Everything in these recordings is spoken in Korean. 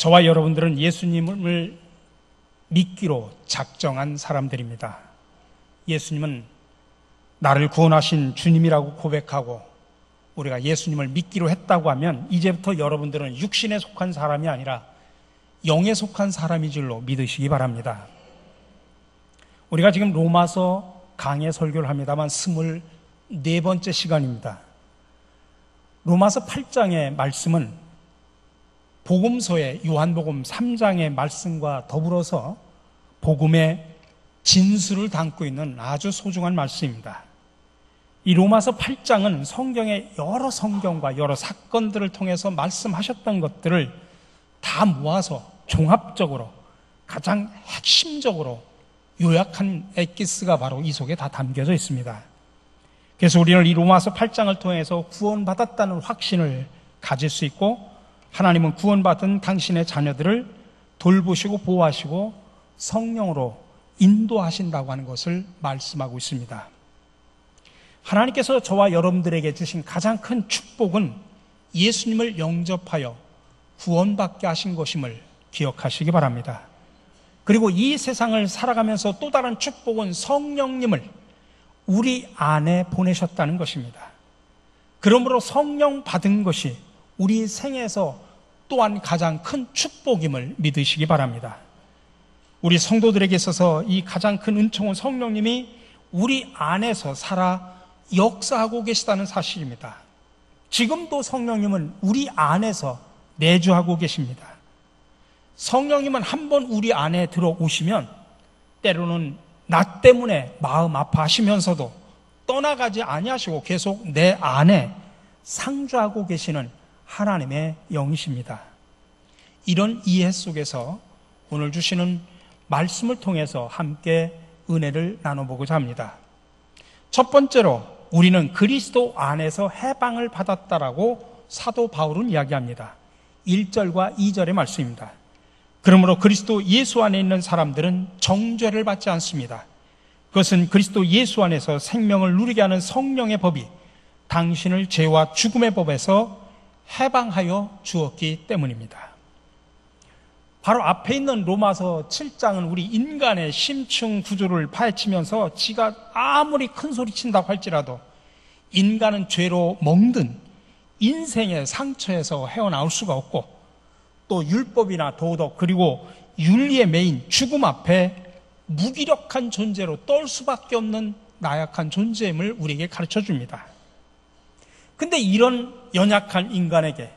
저와 여러분들은 예수님을 믿기로 작정한 사람들입니다. 예수님은 나를 구원하신 주님이라고 고백하고 우리가 예수님을 믿기로 했다고 하면 이제부터 여러분들은 육신에 속한 사람이 아니라 영에 속한 사람인 줄로 믿으시기 바랍니다. 우리가 지금 로마서 강해 설교를 합니다만 24번째 시간입니다. 로마서 8장의 말씀은 복음서의 요한복음 3장의 말씀과 더불어서 복음의 진수를 담고 있는 아주 소중한 말씀입니다. 이 로마서 8장은 성경의 여러 성경과 여러 사건들을 통해서 말씀하셨던 것들을 다 모아서 종합적으로 가장 핵심적으로 요약한 엑기스가 바로 이 속에 다 담겨져 있습니다. 그래서 우리는 이 로마서 8장을 통해서 구원받았다는 확신을 가질 수 있고 하나님은 구원받은 당신의 자녀들을 돌보시고 보호하시고 성령으로 인도하신다고 하는 것을 말씀하고 있습니다. 하나님께서 저와 여러분들에게 주신 가장 큰 축복은 예수님을 영접하여 구원받게 하신 것임을 기억하시기 바랍니다. 그리고 이 세상을 살아가면서 또 다른 축복은 성령님을 우리 안에 보내셨다는 것입니다. 그러므로 성령 받은 것이 우리 생에서 또한 가장 큰 축복임을 믿으시기 바랍니다. 우리 성도들에게 있어서 이 가장 큰 은총은 성령님이 우리 안에서 살아 역사하고 계시다는 사실입니다. 지금도 성령님은 우리 안에서 내주하고 계십니다. 성령님은 한번 우리 안에 들어오시면 때로는 나 때문에 마음 아파하시면서도 떠나가지 아니하시고 계속 내 안에 상주하고 계시는 하나님의 영이십니다. 이런 이해 속에서 오늘 주시는 말씀을 통해서 함께 은혜를 나눠보고자 합니다. 첫 번째로 우리는 그리스도 안에서 해방을 받았다라고 사도 바울은 이야기합니다. 1절과 2절의 말씀입니다. 그러므로 그리스도 예수 안에 있는 사람들은 정죄를 받지 않습니다. 그것은 그리스도 예수 안에서 생명을 누리게 하는 성령의 법이 당신을 죄와 죽음의 법에서 해방하여 주었기 때문입니다. 바로 앞에 있는 로마서 7장은 우리 인간의 심층 구조를 파헤치면서 지가 아무리 큰 소리 친다고 할지라도 인간은 죄로 멍든 인생의 상처에서 헤어나올 수가 없고 또 율법이나 도덕 그리고 윤리의 메인 죽음 앞에 무기력한 존재로 떨 수밖에 없는 나약한 존재임을 우리에게 가르쳐 줍니다. 근데 이런 연약한 인간에게,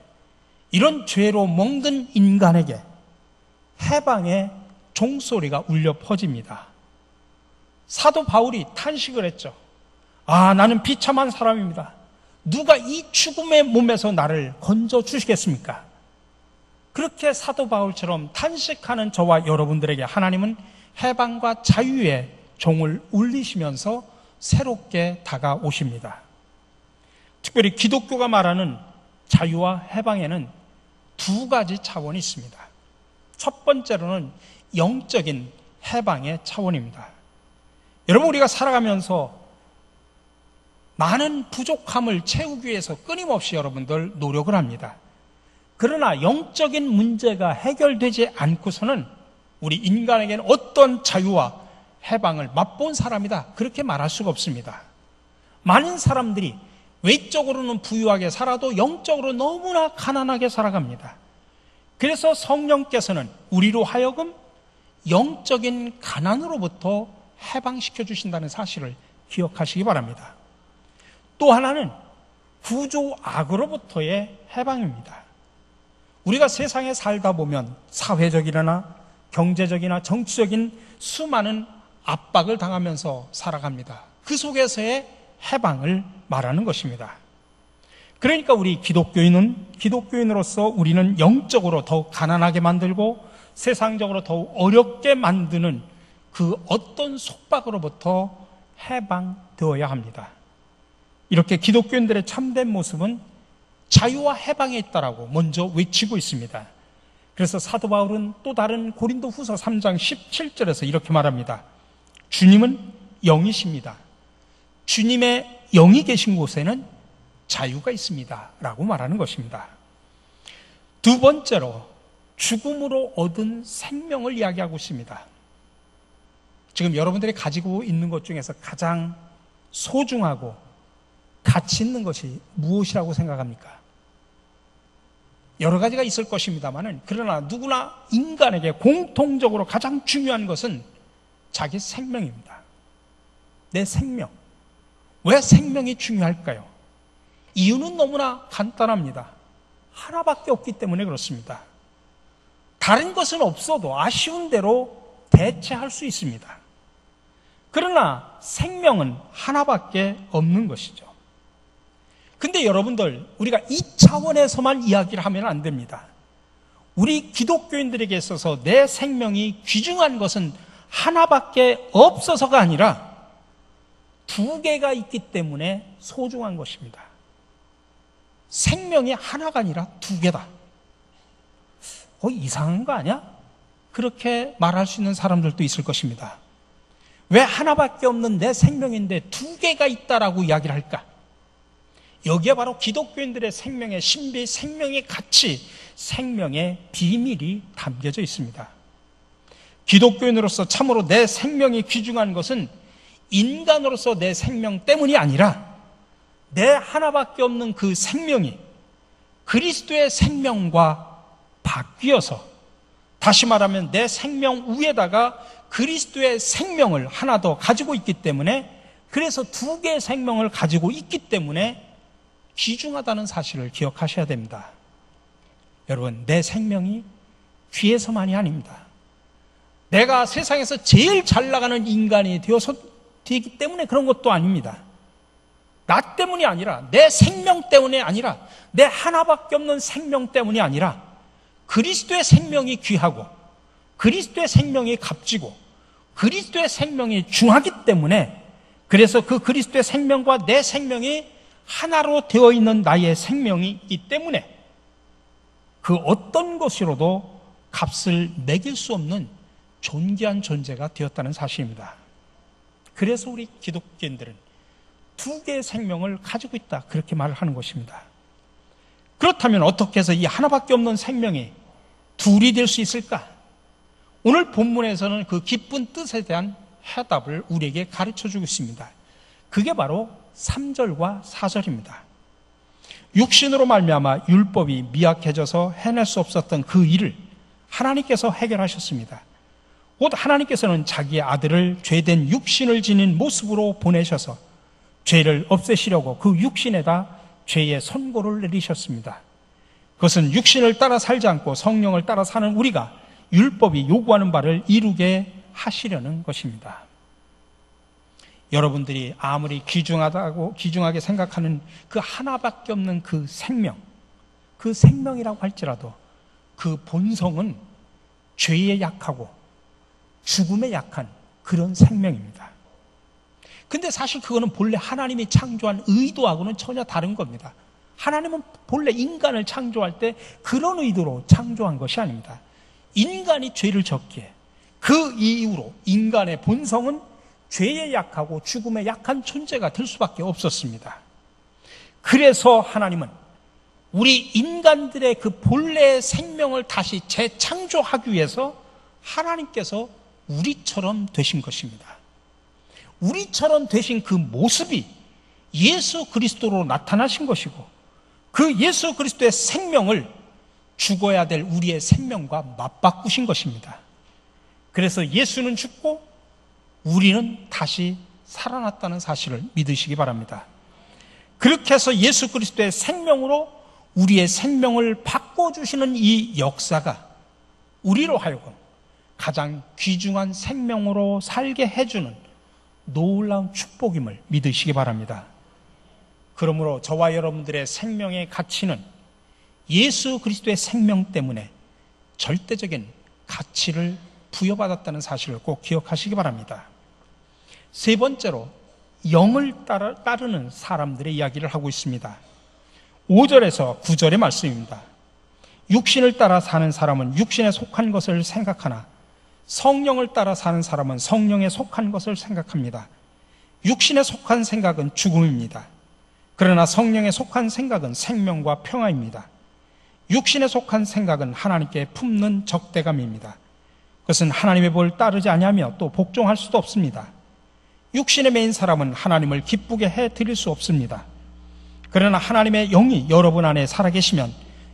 이런 죄로 멍든 인간에게 해방의 종소리가 울려 퍼집니다. 사도 바울이 탄식을 했죠. 나는 비참한 사람입니다. 누가 이 죽음의 몸에서 나를 건져 주시겠습니까? 그렇게 사도 바울처럼 탄식하는 저와 여러분들에게 하나님은 해방과 자유의 종을 울리시면서 새롭게 다가오십니다. 특별히 기독교가 말하는 자유와 해방에는 두 가지 차원이 있습니다. 첫 번째로는 영적인 해방의 차원입니다. 여러분, 우리가 살아가면서 많은 부족함을 채우기 위해서 끊임없이 여러분들 노력을 합니다. 그러나 영적인 문제가 해결되지 않고서는 우리 인간에게는 어떤 자유와 해방을 맛본 사람이다, 그렇게 말할 수가 없습니다. 많은 사람들이 외적으로는 부유하게 살아도 영적으로 너무나 가난하게 살아갑니다. 그래서 성령께서는 우리로 하여금 영적인 가난으로부터 해방시켜 주신다는 사실을 기억하시기 바랍니다. 또 하나는 구조악으로부터의 해방입니다. 우리가 세상에 살다 보면 사회적이나 경제적이나 정치적인 수많은 압박을 당하면서 살아갑니다. 그 속에서의 해방을 말하는 것입니다. 그러니까 우리 기독교인으로서 우리는 영적으로 더욱 가난하게 만들고 세상적으로 더욱 어렵게 만드는 그 어떤 속박으로부터 해방되어야 합니다. 이렇게 기독교인들의 참된 모습은 자유와 해방에 있다라고 먼저 외치고 있습니다. 그래서 사도 바울은 또 다른 고린도 후서 3장 17절에서 이렇게 말합니다. 주님은 영이십니다. 주님의 영이 계신 곳에는 자유가 있습니다 라고 말하는 것입니다. 두 번째로 죽음으로 얻은 생명을 이야기하고 있습니다. 지금 여러분들이 가지고 있는 것 중에서 가장 소중하고 가치 있는 것이 무엇이라고 생각합니까? 여러 가지가 있을 것입니다만은, 그러나 누구나 인간에게 공통적으로 가장 중요한 것은 자기 생명입니다. 내 생명. 왜 생명이 중요할까요? 이유는 너무나 간단합니다. 하나밖에 없기 때문에 그렇습니다. 다른 것은 없어도 아쉬운 대로 대체할 수 있습니다. 그러나 생명은 하나밖에 없는 것이죠. 근데 여러분들, 우리가 이 차원에서만 이야기를 하면 안 됩니다. 우리 기독교인들에게 있어서 내 생명이 귀중한 것은 하나밖에 없어서가 아니라 두 개가 있기 때문에 소중한 것입니다. 생명이 하나가 아니라 두 개다. 이상한 거 아니야? 그렇게 말할 수 있는 사람들도 있을 것입니다. 왜 하나밖에 없는 내 생명인데 두 개가 있다라고 이야기를 할까? 여기에 바로 기독교인들의 생명의 신비, 생명의 가치, 생명의 비밀이 담겨져 있습니다. 기독교인으로서 참으로 내 생명이 귀중한 것은 인간으로서 내 생명 때문이 아니라 내 하나밖에 없는 그 생명이 그리스도의 생명과 바뀌어서, 다시 말하면 내 생명 위에다가 그리스도의 생명을 하나 더 가지고 있기 때문에, 그래서 두 개의 생명을 가지고 있기 때문에 귀중하다는 사실을 기억하셔야 됩니다. 여러분, 내 생명이 귀해서만이 아닙니다. 내가 세상에서 제일 잘 나가는 인간이 되기 때문에 그런 것도 아닙니다. 나 때문이 아니라, 내 생명 때문이 아니라, 내 하나밖에 없는 생명 때문이 아니라 그리스도의 생명이 귀하고 그리스도의 생명이 값지고 그리스도의 생명이 중하기 때문에, 그래서 그 그리스도의 생명과 내 생명이 하나로 되어 있는 나의 생명이 있기 때문에 그 어떤 것으로도 값을 매길 수 없는 존귀한 존재가 되었다는 사실입니다. 그래서 우리 기독교인들은 두 개의 생명을 가지고 있다, 그렇게 말을 하는 것입니다. 그렇다면 어떻게 해서 이 하나밖에 없는 생명이 둘이 될 수 있을까? 오늘 본문에서는 그 깊은 뜻에 대한 해답을 우리에게 가르쳐주고 있습니다. 그게 바로 3절과 4절입니다. 육신으로 말미암아 율법이 미약해져서 해낼 수 없었던 그 일을 하나님께서 해결하셨습니다. 곧 하나님께서는 자기의 아들을 죄된 육신을 지닌 모습으로 보내셔서 죄를 없애시려고 그 육신에다 죄의 선고를 내리셨습니다. 그것은 육신을 따라 살지 않고 성령을 따라 사는 우리가 율법이 요구하는 바를 이루게 하시려는 것입니다. 여러분들이 아무리 귀중하게 생각하는 그 하나밖에 없는 그 생명이라고 할지라도 그 본성은 죄에 약하고 죽음에 약한 그런 생명입니다. 근데 사실 그거는 본래 하나님이 창조한 의도하고는 전혀 다른 겁니다. 하나님은 본래 인간을 창조할 때 그런 의도로 창조한 것이 아닙니다. 인간이 죄를 졌기에 그 이후로 인간의 본성은 죄에 약하고 죽음에 약한 존재가 될 수밖에 없었습니다. 그래서 하나님은 우리 인간들의 그 본래의 생명을 다시 재창조하기 위해서 하나님께서 우리처럼 되신 것입니다. 우리처럼 되신 그 모습이 예수 그리스도로 나타나신 것이고, 그 예수 그리스도의 생명을 죽어야 될 우리의 생명과 맞바꾸신 것입니다. 그래서 예수는 죽고 우리는 다시 살아났다는 사실을 믿으시기 바랍니다. 그렇게 해서 예수 그리스도의 생명으로 우리의 생명을 바꿔주시는 이 역사가 우리로 하여금 가장 귀중한 생명으로 살게 해주는 놀라운 축복임을 믿으시기 바랍니다. 그러므로 저와 여러분들의 생명의 가치는 예수 그리스도의 생명 때문에 절대적인 가치를 부여받았다는 사실을 꼭 기억하시기 바랍니다. 세 번째로 영을 따르는 사람들의 이야기를 하고 있습니다. 5절에서 9절의 말씀입니다. 육신을 따라 사는 사람은 육신에 속한 것을 생각하나 성령을 따라 사는 사람은 성령에 속한 것을 생각합니다. 육신에 속한 생각은 죽음입니다. 그러나 성령에 속한 생각은 생명과 평화입니다. 육신에 속한 생각은 하나님께 품는 적대감입니다. 그것은 하나님의 법을 따르지 아니하며 또 복종할 수도 없습니다. 육신에 매인 사람은 하나님을 기쁘게 해드릴 수 없습니다. 그러나 하나님의 영이 여러분 안에 살아계시면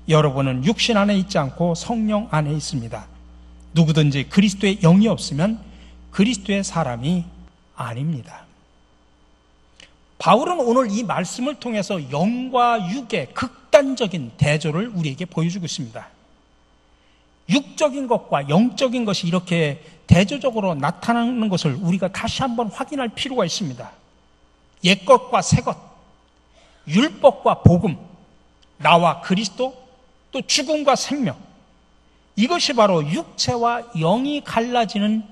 여러분은 육신 안에 있지 않고 성령 안에 있습니다. 누구든지 그리스도의 영이 없으면 그리스도의 사람이 아닙니다. 바울은 오늘 이 말씀을 통해서 영과 육의 극단적인 대조를 우리에게 보여주고 있습니다. 육적인 것과 영적인 것이 이렇게 대조적으로 나타나는 것을 우리가 다시 한번 확인할 필요가 있습니다. 옛것과 새것, 율법과 복음, 나와 그리스도, 또 죽음과 생명, 이것이 바로 육체와 영이 갈라지는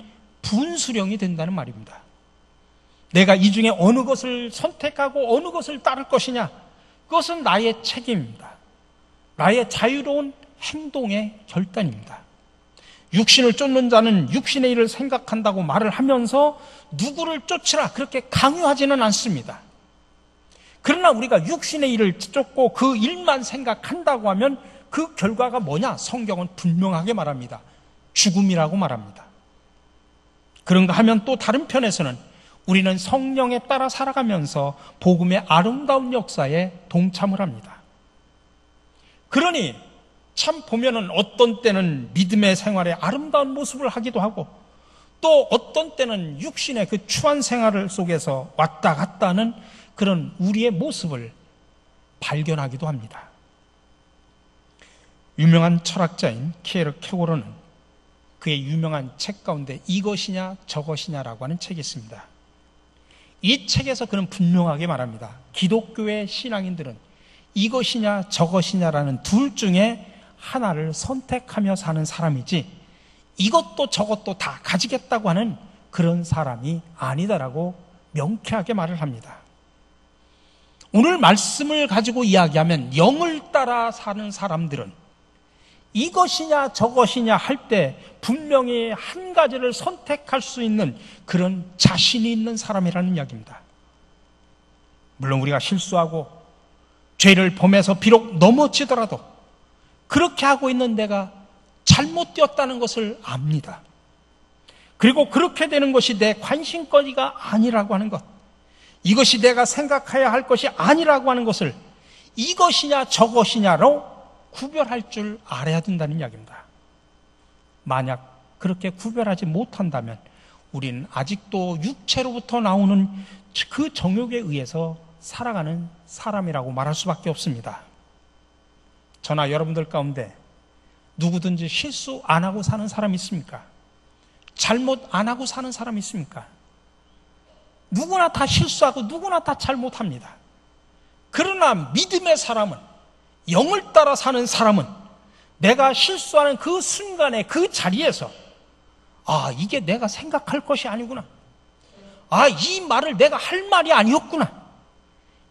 분수령이 된다는 말입니다. 내가 이 중에 어느 것을 선택하고 어느 것을 따를 것이냐, 그것은 나의 책임입니다. 나의 자유로운 행동의 결단입니다. 육신을 쫓는 자는 육신의 일을 생각한다고 말을 하면서 누구를 쫓으라 그렇게 강요하지는 않습니다. 그러나 우리가 육신의 일을 쫓고 그 일만 생각한다고 하면 그 결과가 뭐냐? 성경은 분명하게 말합니다. 죽음이라고 말합니다. 그런가 하면 또 다른 편에서는 우리는 성령에 따라 살아가면서 복음의 아름다운 역사에 동참을 합니다. 그러니 참 보면은 어떤 때는 믿음의 생활에 아름다운 모습을 하기도 하고 또 어떤 때는 육신의 그 추한 생활 속에서 왔다 갔다 하는 그런 우리의 모습을 발견하기도 합니다. 유명한 철학자인 키에르케고르는 그의 유명한 책 가운데 이것이냐 저것이냐라고 하는 책이 있습니다. 이 책에서 그는 분명하게 말합니다. 기독교의 신앙인들은 이것이냐 저것이냐라는 둘 중에 하나를 선택하며 사는 사람이지 이것도 저것도 다 가지겠다고 하는 그런 사람이 아니다라고 명쾌하게 말을 합니다. 오늘 말씀을 가지고 이야기하면 영을 따라 사는 사람들은 이것이냐 저것이냐 할 때 분명히 한 가지를 선택할 수 있는 그런 자신이 있는 사람이라는 이야기입니다. 물론 우리가 실수하고 죄를 범해서 비록 넘어지더라도 그렇게 하고 있는 내가 잘못되었다는 것을 압니다. 그리고 그렇게 되는 것이 내 관심거리가 아니라고 하는 것, 이것이 내가 생각해야 할 것이 아니라고 하는 것을 이것이냐 저것이냐로 구별할 줄 알아야 된다는 이야기입니다. 만약 그렇게 구별하지 못한다면 우리는 아직도 육체로부터 나오는 그 정욕에 의해서 살아가는 사람이라고 말할 수밖에 없습니다. 저나 여러분들 가운데 누구든지 실수 안 하고 사는 사람이 있습니까? 잘못 안 하고 사는 사람이 있습니까? 누구나 다 실수하고 누구나 다 잘못합니다. 그러나 믿음의 사람은, 영을 따라 사는 사람은 내가 실수하는 그 순간에 그 자리에서 이게 내가 생각할 것이 아니구나. 이 말을 내가 할 말이 아니었구나.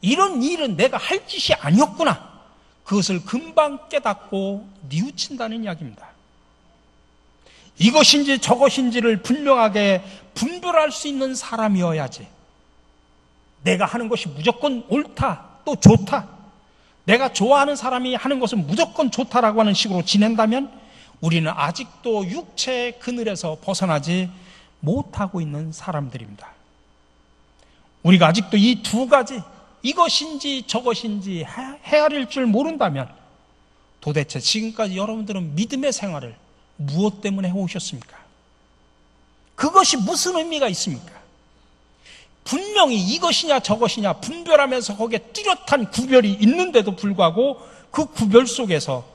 이런 일은 내가 할 짓이 아니었구나. 그것을 금방 깨닫고 뉘우친다는 이야기입니다. 이것인지 저것인지를 분명하게 분별할 수 있는 사람이어야지 내가 하는 것이 무조건 옳다, 또 좋다, 내가 좋아하는 사람이 하는 것은 무조건 좋다라고 하는 식으로 지낸다면 우리는 아직도 육체의 그늘에서 벗어나지 못하고 있는 사람들입니다. 우리가 아직도 이 두 가지, 이것인지 저것인지 헤아릴 줄 모른다면 도대체 지금까지 여러분들은 믿음의 생활을 무엇 때문에 해오셨습니까? 그것이 무슨 의미가 있습니까? 분명히 이것이냐 저것이냐 분별하면서 거기에 뚜렷한 구별이 있는데도 불구하고 그 구별 속에서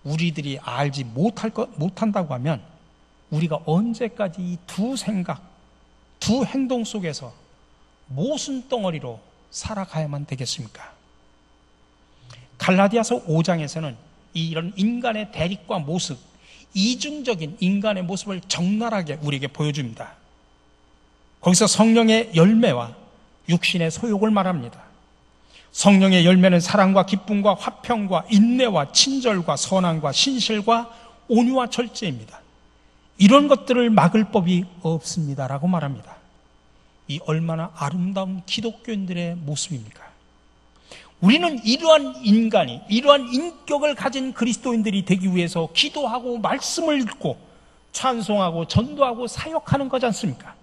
우리들이 알지 못한다고 하면 우리가 언제까지 이 두 생각, 두 행동 속에서 모순덩어리로 살아가야만 되겠습니까? 갈라디아서 5장에서는 이런 인간의 대립과 모습, 이중적인 인간의 모습을 적나라하게 우리에게 보여줍니다. 거기서 성령의 열매와 육신의 소욕을 말합니다. 성령의 열매는 사랑과 기쁨과 화평과 인내와 친절과 선함과 신실과 온유와 절제입니다. 이런 것들을 막을 법이 없습니다라고 말합니다. 이 얼마나 아름다운 기독교인들의 모습입니까? 우리는 이러한 인간이, 이러한 인격을 가진 그리스도인들이 되기 위해서 기도하고 말씀을 읽고 찬송하고 전도하고 사역하는 거지 않습니까?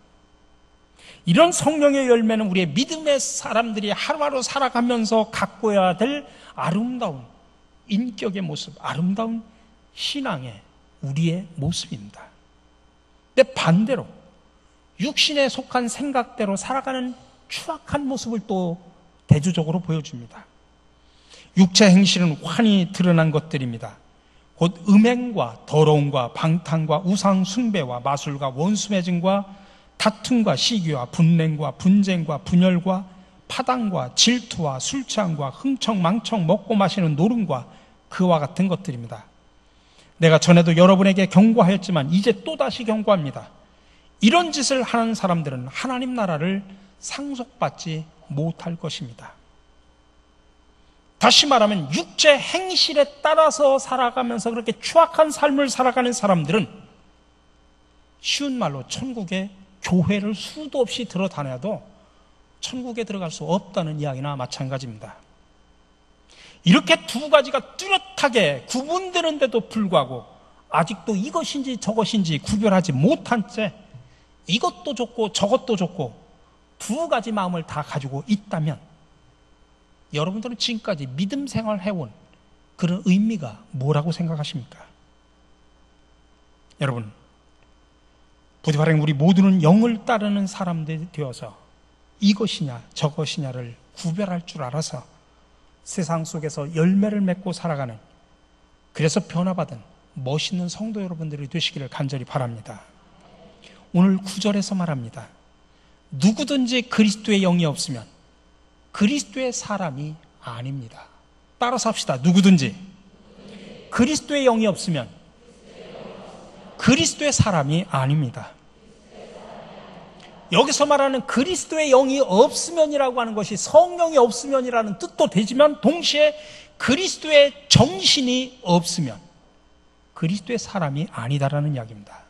이런 성령의 열매는 우리의 믿음의 사람들이 하루하루 살아가면서 가꿔야 될 아름다운 인격의 모습, 아름다운 신앙의 우리의 모습입니다. 근데 반대로 육신에 속한 생각대로 살아가는 추악한 모습을 또 대조적으로 보여줍니다. 육체 행실은 환히 드러난 것들입니다. 곧 음행과 더러움과 방탕과 우상 숭배와 마술과 원수 매증과 다툼과 시기와 분냉과 분쟁과 분열과 파당과 질투와 술취함과 흥청망청 먹고 마시는 노름과 그와 같은 것들입니다. 내가 전에도 여러분에게 경고하였지만 이제 또다시 경고합니다. 이런 짓을 하는 사람들은 하나님 나라를 상속받지 못할 것입니다. 다시 말하면 육체 행실에 따라서 살아가면서 그렇게 추악한 삶을 살아가는 사람들은 쉬운 말로 천국에 교회를 수도 없이 들어다녀도 천국에 들어갈 수 없다는 이야기나 마찬가지입니다. 이렇게 두 가지가 뚜렷하게 구분되는데도 불구하고 아직도 이것인지 저것인지 구별하지 못한 채 이것도 좋고 저것도 좋고 두 가지 마음을 다 가지고 있다면 여러분들은 지금까지 믿음 생활 해온 그런 의미가 뭐라고 생각하십니까? 여러분, 부디 바라는 우리 모두는 영을 따르는 사람들이 되어서 이것이냐 저것이냐를 구별할 줄 알아서 세상 속에서 열매를 맺고 살아가는, 그래서 변화받은 멋있는 성도 여러분들이 되시기를 간절히 바랍니다. 오늘 9절에서 말합니다. 누구든지 그리스도의 영이 없으면 그리스도의 사람이 아닙니다. 따라서 합시다. 누구든지 그리스도의 영이 없으면 그리스도의 사람이 아닙니다. 여기서 말하는 그리스도의 영이 없으면이라고 하는 것이 성령이 없으면이라는 뜻도 되지만 동시에 그리스도의 정신이 없으면 그리스도의 사람이 아니다라는 이야기입니다.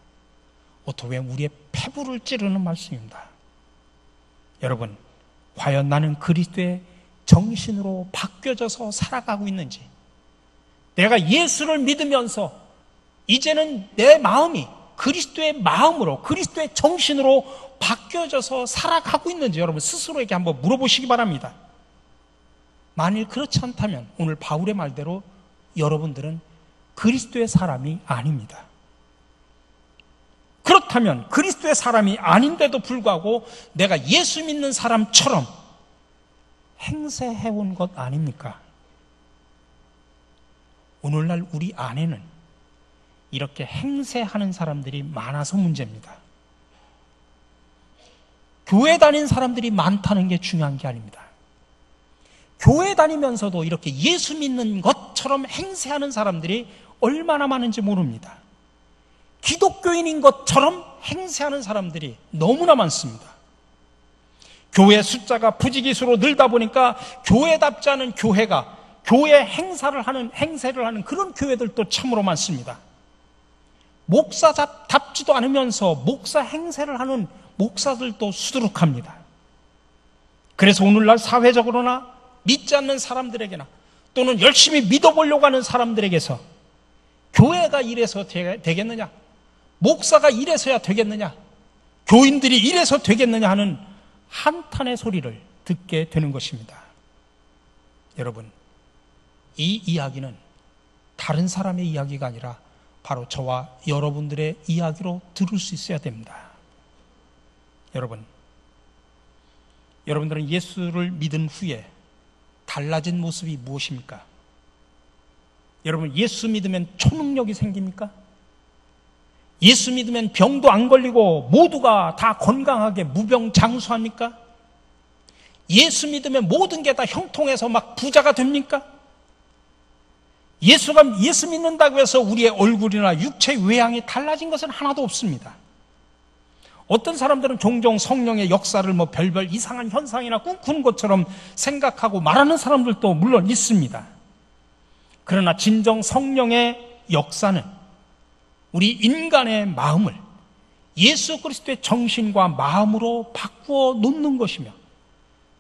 어떻게 우리의 폐부를 찌르는 말씀입니다. 여러분, 과연 나는 그리스도의 정신으로 바뀌어져서 살아가고 있는지, 내가 예수를 믿으면서 이제는 내 마음이 그리스도의 마음으로, 그리스도의 정신으로 바뀌어져서 살아가고 있는지 여러분 스스로에게 한번 물어보시기 바랍니다. 만일 그렇지 않다면 오늘 바울의 말대로 여러분들은 그리스도의 사람이 아닙니다. 그렇다면 그리스도의 사람이 아닌데도 불구하고 내가 예수 믿는 사람처럼 행세해온 것 아닙니까? 오늘날 우리 안에는 이렇게 행세하는 사람들이 많아서 문제입니다. 교회 다닌 사람들이 많다는 게 중요한 게 아닙니다. 교회 다니면서도 이렇게 예수 믿는 것처럼 행세하는 사람들이 얼마나 많은지 모릅니다. 기독교인인 것처럼 행세하는 사람들이 너무나 많습니다. 교회 숫자가 부지기수로 늘다 보니까 교회답지 않은 교회가 교회 행세를 하는 그런 교회들도 참으로 많습니다. 목사답지도 않으면서 목사 행세를 하는 목사들도 수두룩합니다. 그래서 오늘날 사회적으로나 믿지 않는 사람들에게나 또는 열심히 믿어보려고 하는 사람들에게서 교회가 이래서 되겠느냐, 목사가 이래서야 되겠느냐, 교인들이 이래서 되겠느냐 하는 한탄의 소리를 듣게 되는 것입니다. 여러분, 이 이야기는 다른 사람의 이야기가 아니라 바로 저와 여러분들의 이야기로 들을 수 있어야 됩니다. 여러분들은 예수를 믿은 후에 달라진 모습이 무엇입니까? 여러분, 예수 믿으면 초능력이 생깁니까? 예수 믿으면 병도 안 걸리고 모두가 다 건강하게 무병장수합니까? 예수 믿으면 모든 게 다 형통해서 막 부자가 됩니까? 예수 믿는다고 해서 우리의 얼굴이나 육체 외양이 달라진 것은 하나도 없습니다. 어떤 사람들은 종종 성령의 역사를 별별 이상한 현상이나 꿈꾸는 것처럼 생각하고 말하는 사람들도 물론 있습니다. 그러나 진정 성령의 역사는 우리 인간의 마음을 예수 그리스도의 정신과 마음으로 바꾸어 놓는 것이며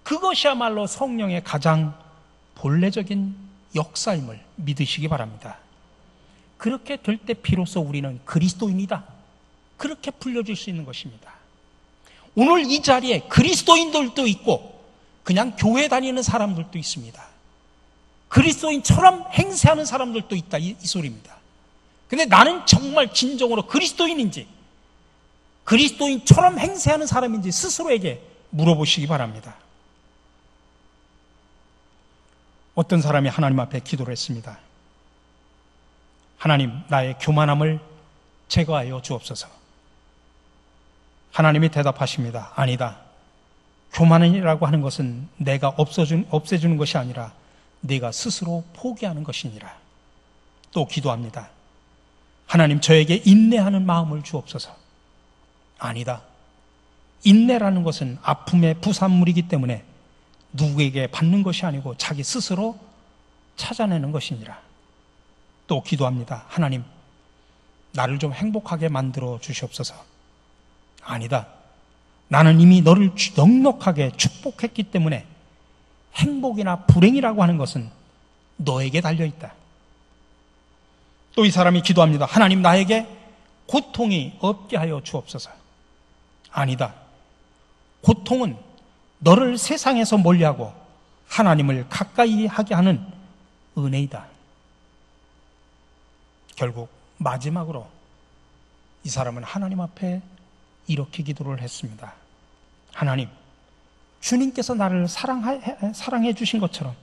그것이야말로 성령의 가장 본래적인 역사임을 믿으시기 바랍니다. 그렇게 될 때 비로소 우리는 그리스도인이다, 그렇게 불려질 수 있는 것입니다. 오늘 이 자리에 그리스도인들도 있고 그냥 교회 다니는 사람들도 있습니다. 그리스도인처럼 행세하는 사람들도 있다, 이 소리입니다. 근데 나는 정말 진정으로 그리스도인인지, 그리스도인처럼 행세하는 사람인지 스스로에게 물어보시기 바랍니다. 어떤 사람이 하나님 앞에 기도를 했습니다. 하나님, 나의 교만함을 제거하여 주옵소서. 하나님이 대답하십니다. 아니다. 교만이라고 하는 것은 내가 없애주는 것이 아니라 네가 스스로 포기하는 것이니라. 또 기도합니다. 하나님, 저에게 인내하는 마음을 주옵소서. 아니다. 인내라는 것은 아픔의 부산물이기 때문에 누구에게 받는 것이 아니고 자기 스스로 찾아내는 것이니라. 또 기도합니다. 하나님, 나를 좀 행복하게 만들어 주시옵소서. 아니다. 나는 이미 너를 넉넉하게 축복했기 때문에 행복이나 불행이라고 하는 것은 너에게 달려있다. 또 이 사람이 기도합니다. 하나님, 나에게 고통이 없게 하여 주옵소서. 아니다. 고통은 너를 세상에서 멀리하고 하나님을 가까이 하게 하는 은혜이다. 결국 마지막으로 이 사람은 하나님 앞에 이렇게 기도를 했습니다. 하나님, 주님께서 나를 사랑해 주신 것처럼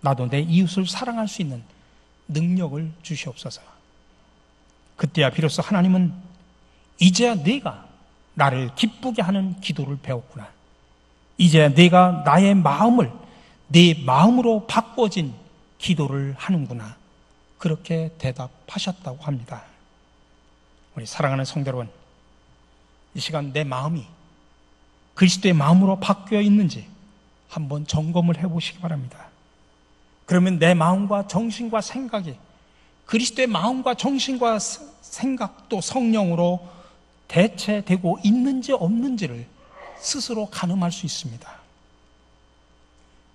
나도 내 이웃을 사랑할 수 있는 능력을 주시옵소서. 그때야 비로소 하나님은 이제야 네가 나를 기쁘게 하는 기도를 배웠구나. 이제야 네가 나의 마음을 네 마음으로 바꿔진 기도를 하는구나. 그렇게 대답하셨다고 합니다. 우리 사랑하는 성도 여러분, 이 시간 내 마음이 그리스도의 마음으로 바뀌어 있는지 한번 점검을 해보시기 바랍니다. 그러면 내 마음과 정신과 생각이 그리스도의 마음과 정신과 생각도 성령으로 대체되고 있는지 없는지를 스스로 가늠할 수 있습니다.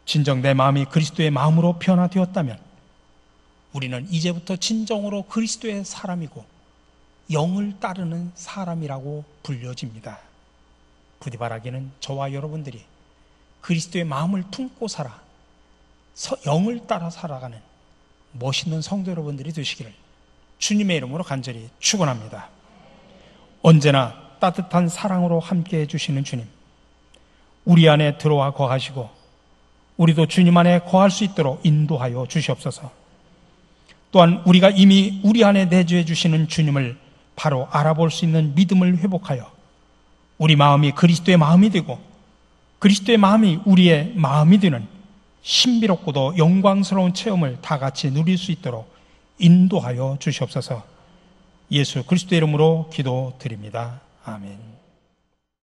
진정 내 마음이 그리스도의 마음으로 변화되었다면 우리는 이제부터 진정으로 그리스도의 사람이고 영을 따르는 사람이라고 불려집니다. 부디 바라기는 저와 여러분들이 그리스도의 마음을 품고 살아 영을 따라 살아가는 멋있는 성도 여러분들이 되시기를 주님의 이름으로 간절히 축원합니다. 언제나 따뜻한 사랑으로 함께해 주시는 주님, 우리 안에 들어와 거하시고 우리도 주님 안에 거할 수 있도록 인도하여 주시옵소서. 또한 우리가 이미 우리 안에 내주해 주시는 주님을 바로 알아볼 수 있는 믿음을 회복하여 우리 마음이 그리스도의 마음이 되고 그리스도의 마음이 우리의 마음이 되는 신비롭고도 영광스러운 체험을 다 같이 누릴 수 있도록 인도하여 주시옵소서. 예수 그리스도의 이름으로 기도드립니다. 아멘.